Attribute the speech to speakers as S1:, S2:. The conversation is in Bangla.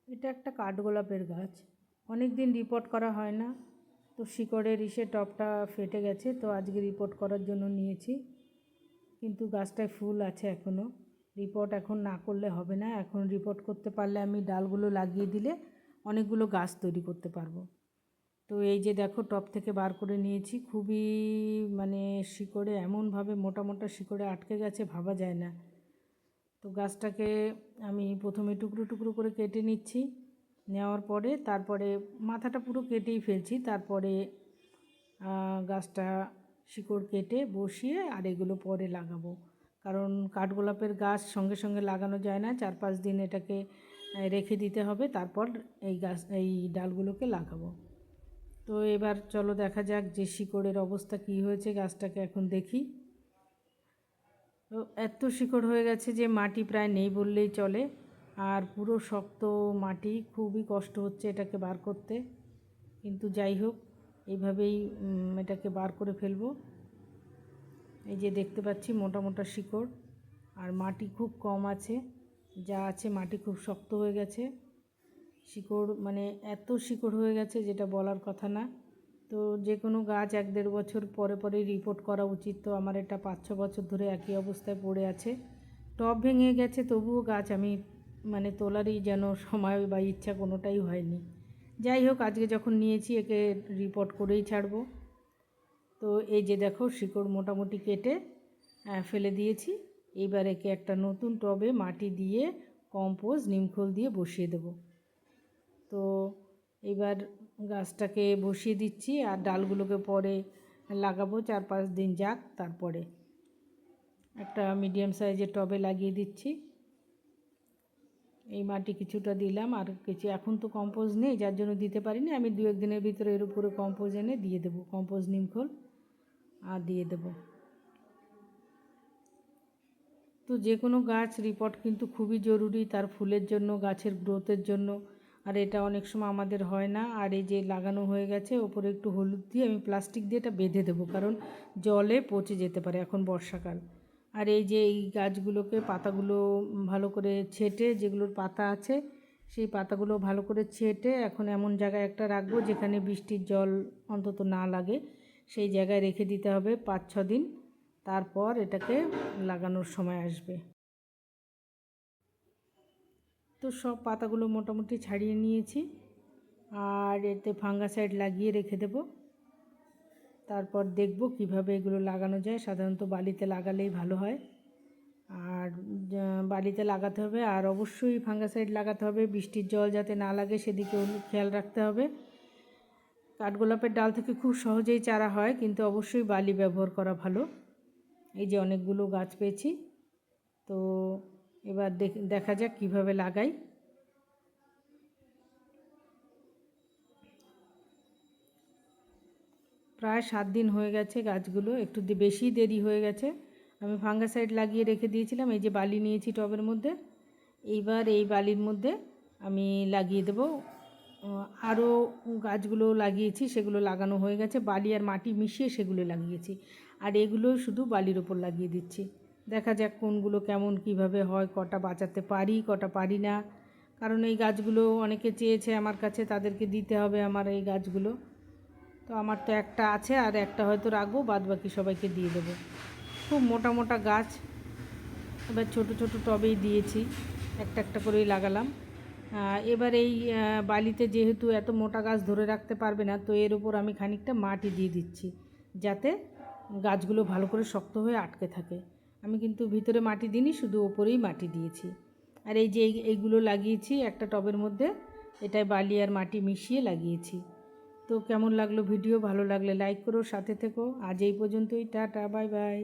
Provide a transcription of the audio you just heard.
S1: এটা একটা কাঠগোলাপের গাছ, অনেক দিন রিপোর্ট করা হয় না, তো শিকড়ের টপটা ফেটে গেছে, তো আজকে রিপোর্ট করার জন্য নিয়েছি। কিন্তু গাছটায় ফুল আছে এখনও, রিপোর্ট এখন না করলে হবে না। এখন রিপোর্ট করতে পারলে আমি ডালগুলো লাগিয়ে দিলে অনেকগুলো গাছ তৈরি করতে পারবো। তো এই যে দেখো টপ থেকে বার করে নিয়েছি, খুবই মানে শিকড়ে এমনভাবে মোটা মোটা শিকড়ে আটকে গেছে ভাবা যায় না। তো গাছটাকে আমি প্রথমে টুকরো টুকরো করে কেটে নিচ্ছি, নেওয়ার পরে তারপরে মাথাটা পুরো কেটেই ফেলছি, তারপরে গাছটা শিকড় কেটে বসিয়ে আর এগুলো পরে লাগাবো। কারণ কাঠগোলাপের গাছ সঙ্গে সঙ্গে লাগানো যায় না, 4-5 দিন এটাকে রেখে দিতে হবে, তারপর এই ডালগুলোকে লাগাবো। তো এবার চলো দেখা যাক যে শিকড়ের অবস্থা কী হয়েছে, গাছটাকে এখন দেখি। তো এত শিকড় হয়ে গেছে যে মাটি প্রায় নেই বললেই চলে, আর পুরো শক্ত মাটি, খুবই কষ্ট হচ্ছে এটাকে বার করতে। কিন্তু যাই হোক, এইভাবেই এটাকে বার করে ফেলবো। এই যে দেখতে পাচ্ছি মোটা মোটা শিকড়, আর মাটি খুব কম আছে, যা আছে মাটি খুব শক্ত হয়ে গেছে। শিকড় মানে এত শিকড় হয়ে গেছে যেটা বলার কথা না। তো যে কোনো গাছ 1-1.5 বছর পরে পরে রিপোর্ট করা উচিত। তো আমার এটা 5-6 বছর ধরে একই অবস্থায় পড়ে আছে, টব ভেঙে গেছে, তবুও গাছ আমি মানে তোলারই যেন সময় বা ইচ্ছা কোনোটাই হয়নি। যাই হোক, আজকে যখন নিয়েছি একে রিপোর্ট করেই ছাড়বো। তো এই যে দেখো শিকড় মোটামুটি কেটে ফেলে দিয়েছি। এইবার একে একটা নতুন টবে মাটি দিয়ে কম্পোস্ট নিমখোল দিয়ে বসিয়ে দেব। তো এবার গাছটাকে বসিয়ে দিচ্ছি, আর ডালগুলোকে পরে লাগাবো, 4-5 দিন যাক, তারপরে একটা মিডিয়াম সাইজের টবে লাগিয়ে দিচ্ছি। এই মাটি কিছুটা দিলাম, আর কিছু এখন তো কম্পোস্ট নেই যার জন্য দিতে পারিনি, আমি 2-1 দিনের ভিতরে এর উপরে কম্পোস্ট এনে দিয়ে দেবো, কম্পোস্ট নিমখোল আর দিয়ে দেব। তো যে কোনো গাছ রিপোর্ট কিন্তু খুবই জরুরি তার ফুলের জন্য, গাছের গ্রোথের জন্য। আর এটা অনেক সময় আমাদের হয় না। আর এই যে লাগানো হয়ে গেছে, ওপরে একটু হলুদ দিয়ে আমি প্লাস্টিক দিয়ে এটা বেঁধে দেবো, কারণ জলে পচে যেতে পারে, এখন বর্ষাকাল। আর এই যে এই গাছগুলোকে পাতাগুলো ভালো করে ছেটে, যেগুলোর পাতা আছে সেই পাতাগুলো ভালো করে ছেটে এখন এমন জায়গায় একটা রাখবো যেখানে বৃষ্টির জল অন্তত না লাগে, সেই জায়গায় রেখে দিতে হবে 5-6 দিন, তারপর এটাকে লাগানোর সময় আসবে। তো সব পাতাগুলো মোটামুটি ছাড়িয়ে নিয়েছি, আর এতে ফাঙ্গাসাইড লাগিয়ে রেখে দেব। তারপর দেখব কিভাবে এগুলো লাগানো যায়। সাধারণত বালিতে লাগালেই ভালো হয়, আর বালিতে লাগাতে হবে, আর অবশ্যই ফাঙ্গাসাইড লাগাতে হবে, বৃষ্টির জল যাতে না লাগে সেদিকে খেয়াল রাখতে হবে। কাঠগোলাপের ডাল থেকে খুব সহজেই চারা হয়, কিন্তু অবশ্যই বালি ব্যবহার করা ভালো। এই যে অনেকগুলো গাছ পেয়েছি, তো এবার দেখা যাক কিভাবে লাগাই। প্রায় 7 দিন হয়ে গেছে, গাছগুলো একটু বেশি দেরি হয়ে গেছে। আমি ফাঙ্গাসাইড লাগিয়ে রেখে দিয়েছিলাম। এই যে বালি নিয়েছি টবের মধ্যে, এইবার এই বালির মধ্যে আমি লাগিয়ে দেব। আরও গাছগুলো লাগিয়েছি, সেগুলো লাগানো হয়ে গেছে, বালি আর মাটি মিশিয়ে সেগুলো লাগিয়েছি, আর এগুলো শুধু বালির ওপর লাগিয়ে দিচ্ছি। দেখা যাক কোনগুলো কেমন কিভাবে হয়, কটা বাঁচাতে পারি কটা পারি না, কারণ এই গাছগুলো অনেকে চেয়েছে আমার কাছে, তাদেরকে দিতে হবে আমার এই গাছগুলো। তো আমার তো একটা আছে, আর একটা হয়তো রাখবো, বাদ বাকি সবাইকে দিয়ে দেবো। খুব মোটা মোটা গাছ, এবার ছোট ছোট টবেই দিয়েছি, একটা একটা করেই লাগালাম। এবার এই বালিতে যেহেতু এত মোটা গাছ ধরে রাখতে পারবে না, তো এর উপর আমি খানিকটা মাটি দিয়ে দিচ্ছি, যাতে গাছগুলো ভালো করে শক্ত হয়ে আটকে থাকে। আমি কিন্তু ভিতরে মাটি দিইনি, শুধু ওপরেই মাটি দিয়েছি। আর এই যে এইগুলো লাগিয়েছি একটা টবের মধ্যে, এটাই বালি আর মাটি মিশিয়ে লাগিয়েছি। তো কেমন লাগলো ভিডিও? ভালো লাগলে লাইক করো, সাথে থেকো। আজ এই পর্যন্তই, টাটা, বাই বাই।